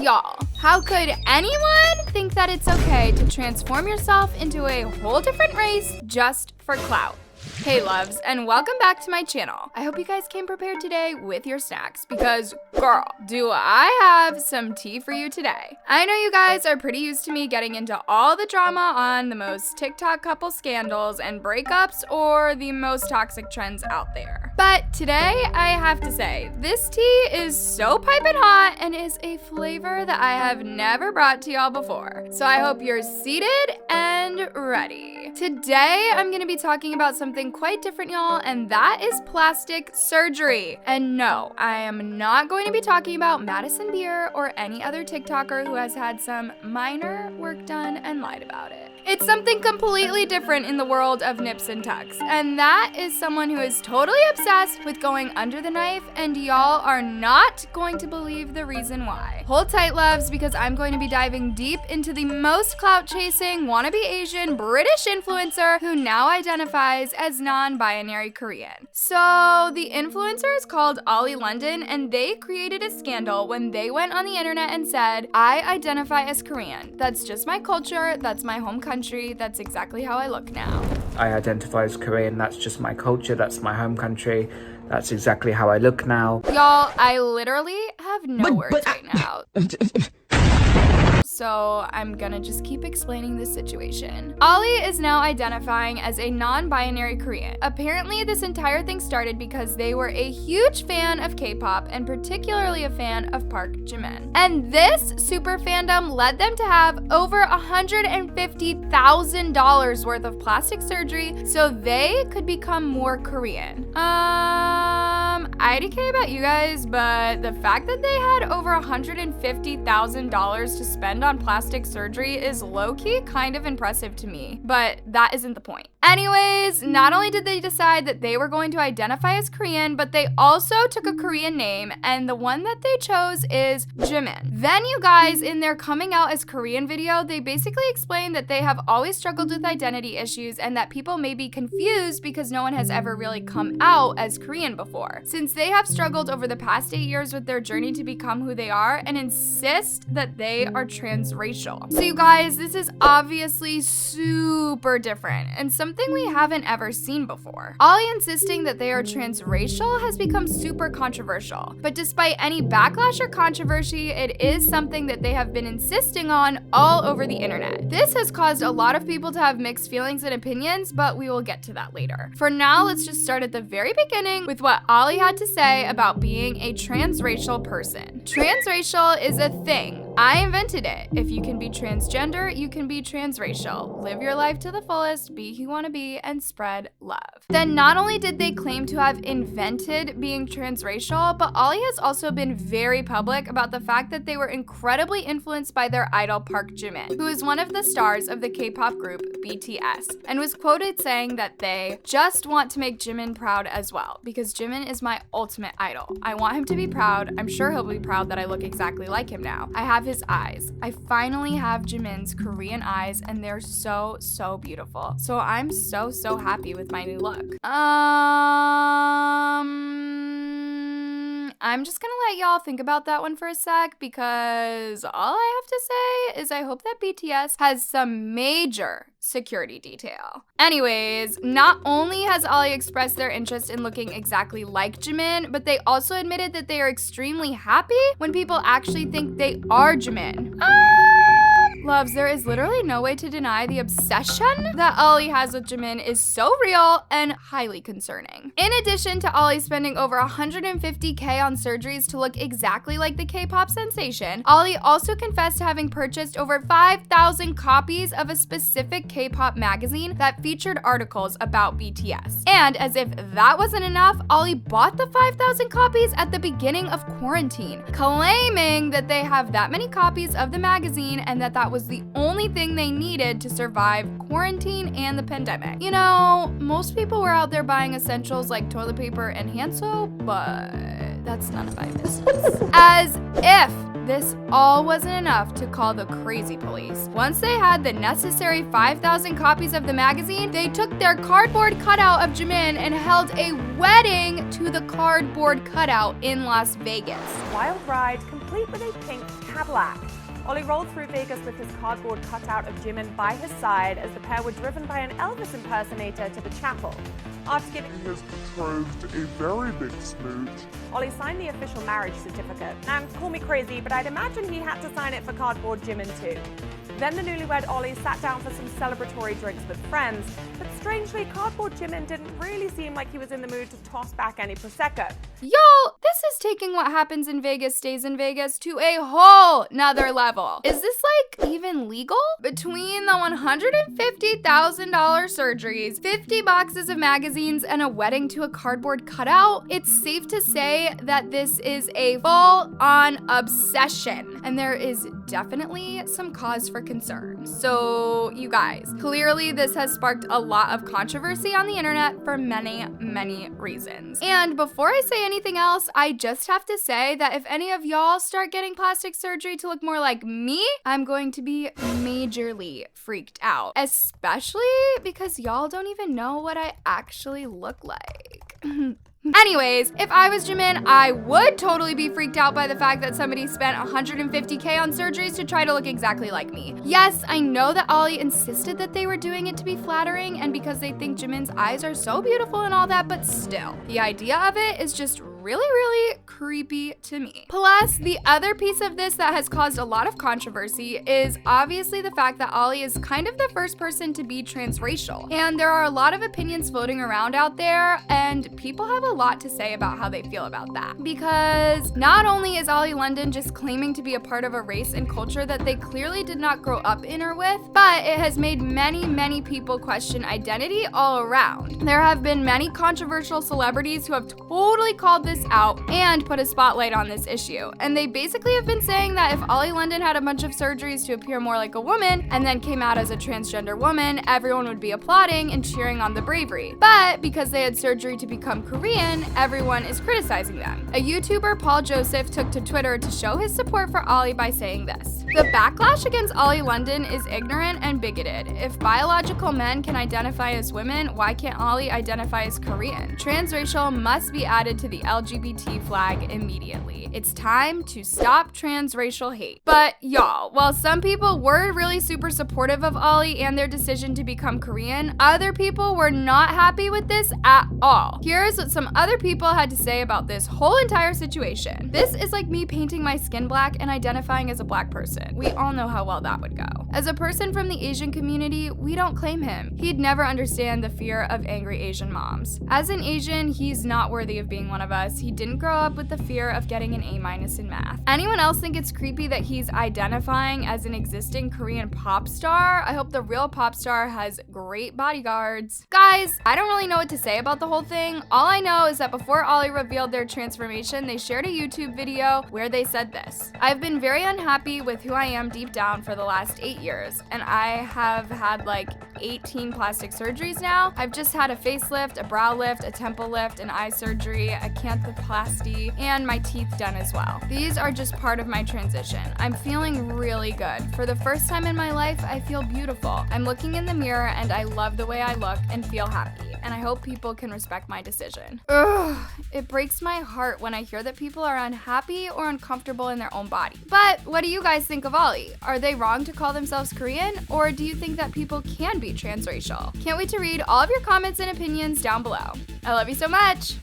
Y'all, how could anyone think that it's okay to transform yourself into a whole different race just for clout? Hey loves, and welcome back to my channel. I hope you guys came prepared today with your snacks because, girl, do I have some tea for you today. I know you guys are pretty used to me getting into all the drama on the most TikTok couple scandals and breakups or the most toxic trends out there. But today, I have to say, this tea is so piping hot and is a flavor that I have never brought to y'all before. So I hope you're seated and ready. Today, I'm gonna be talking about something quite different, y'all, and that is plastic surgery. And no, I am not going to be talking about Madison Beer or any other TikToker who has had some minor work done and lied about it. It's something completely different in the world of nips and tucks, and that is someone who is totally obsessed with going under the knife, and y'all are not going to believe the reason why. Hold tight, loves, because I'm going to be diving deep into the most clout-chasing, wannabe Asian, British influencer who now identifies as non-binary Korean. So the influencer is called Ollie London, and they created a scandal when they went on the internet and said, I identify as Korean. That's just my culture, that's my home country, that's exactly how I look now. I identify as Korean, that's just my culture, that's my home country, that's exactly how I look now. Y'all, I literally have no words right now. So I'm gonna just keep explaining this situation. Ollie is now identifying as a non-binary Korean. Apparently, this entire thing started because they were a huge fan of K-pop and particularly a fan of Park Jimin. And this super fandom led them to have over $150,000 worth of plastic surgery so they could become more Korean. IDK about you guys, but the fact that they had over $150,000 to spend on plastic surgery is low-key kind of impressive to me, but that isn't the point. Anyways, not only did they decide that they were going to identify as Korean, but they also took a Korean name, and the one that they chose is Jimin. Then you guys, in their coming out as Korean video, they basically explained that they have always struggled with identity issues and that people may be confused because no one has ever really come out as Korean before, since they have struggled over the past 8 years with their journey to become who they are and insist that they are transracial. So you guys, this is obviously super different and something we haven't ever seen before. Ollie insisting that they are transracial has become super controversial, but despite any backlash or controversy, it is something that they have been insisting on all over the internet. This has caused a lot of people to have mixed feelings and opinions, but we will get to that later. For now, let's just start at the very beginning with what Ollie had to say about being a transracial person. Transracial is a thing. I invented it. If you can be transgender, you can be transracial. Live your life to the fullest, be who you want to be, and spread love. Then not only did they claim to have invented being transracial, but Ollie has also been very public about the fact that they were incredibly influenced by their idol Park Jimin, who is one of the stars of the K-pop group BTS, and was quoted saying that they just want to make Jimin proud as well, because Jimin is my ultimate idol. I want him to be proud. I'm sure he'll be proud that I look exactly like him now. I have his eyes. I finally have Jimin's Korean eyes, and they're so, so beautiful. So I'm so happy with my new look. I'm just gonna let y'all think about that one for a sec, because all I have to say is I hope that BTS has some major security detail. Anyways, not only has Ollie expressed their interest in looking exactly like Jimin, but they also admitted that they are extremely happy when people actually think they are Jimin. Loves, there is literally no way to deny the obsession that Ollie has with Jimin is so real and highly concerning. In addition to Ollie spending over $150K on surgeries to look exactly like the K-pop sensation, Ollie also confessed to having purchased over 5,000 copies of a specific K-pop magazine that featured articles about BTS. And as if that wasn't enough, Ollie bought the 5,000 copies at the beginning of quarantine, claiming that they have that many copies of the magazine and that was the only thing they needed to survive quarantine and the pandemic. You know, most people were out there buying essentials like toilet paper and hand soap, but that's none of my business. As if this all wasn't enough to call the crazy police. Once they had the necessary 5,000 copies of the magazine, they took their cardboard cutout of Jimin and held a wedding to the cardboard cutout in Las Vegas. Wild ride, complete complete with a pink Cadillac. Ollie rolled through Vegas with his cardboard cutout of Jimin by his side as the pair were driven by an Elvis impersonator to the chapel. After giving his betrothed a very big smooch, Ollie signed the official marriage certificate. Now, call me crazy, but I'd imagine he had to sign it for cardboard Jimin too. Then the newlywed Ollie sat down for some celebratory drinks with friends, but strangely, cardboard Jimin didn't really seem like he was in the mood to toss back any Prosecco. Y'all, this is taking what happens in Vegas stays in Vegas to a whole nother level. Is this like even legal? Between the $150,000 surgeries, 50 boxes of magazines, and a wedding to a cardboard cutout, it's safe to say that this is a full-on obsession. And there is definitely some cause for concern. So, you guys, clearly this has sparked a lot of controversy on the internet for many, many reasons. And before I say anything else, I just have to say that if any of y'all start getting plastic surgery to look more like me, I'm going to be majorly freaked out, especially because y'all don't even know what I actually look like. Anyways, if I was Jimin, I would totally be freaked out by the fact that somebody spent $150K on surgeries to try to look exactly like me. Yes, I know that Ollie insisted that they were doing it to be flattering and because they think Jimin's eyes are so beautiful and all that, but still, the idea of it is just really creepy to me. Plus, the other piece of this that has caused a lot of controversy is obviously the fact that Ollie is kind of the first person to be transracial. And there are a lot of opinions floating around out there, and people have a lot to say about how they feel about that. Because not only is Ollie London just claiming to be a part of a race and culture that they clearly did not grow up in or with, but it has made many people question identity all around. There have been many controversial celebrities who have totally called this out and put a spotlight on this issue. And they basically have been saying that if Ollie London had a bunch of surgeries to appear more like a woman and then came out as a transgender woman, everyone would be applauding and cheering on the bravery. But because they had surgery to become Korean, everyone is criticizing them. A YouTuber, Paul Joseph, took to Twitter to show his support for Ollie by saying this: "The backlash against Ollie London is ignorant and bigoted. If biological men can identify as women, why can't Ollie identify as Korean? Transracial must be added to the LGBT flag immediately. It's time to stop transracial hate." But y'all, while some people were really super supportive of Ollie and their decision to become Korean, other people were not happy with this at all. Here's what some other people had to say about this whole entire situation. "This is like me painting my skin black and identifying as a black person. We all know how well that would go. As a person from the Asian community, we don't claim him. He'd never understand the fear of angry Asian moms. As an Asian, he's not worthy of being one of us. He didn't grow up with the fear of getting an A- in math." Anyone else think it's creepy that he's identifying as an existing Korean pop star? I hope the real pop star has great bodyguards. Guys, I don't really know what to say about the whole thing. All I know is that before Ollie revealed their transformation, they shared a YouTube video where they said this: "I've been very unhappy with who I am deep down for the last 8 years, and I have had like 18 plastic surgeries now. I've just had a facelift, a brow lift, a temple lift, an eye surgery, a canthoplasty, and my teeth done as well. These are just part of my transition. I'm feeling really good. For the first time in my life, I feel beautiful. I'm looking in the mirror and I love the way I look and feel happy, and I hope people can respect my decision." Ugh, it breaks my heart when I hear that people are unhappy or uncomfortable in their own body. But what do you guys think of Ollie? Are they wrong to call themselves Korean, or do you think that people can be transracial? Can't wait to read all of your comments and opinions down below. I love you so much!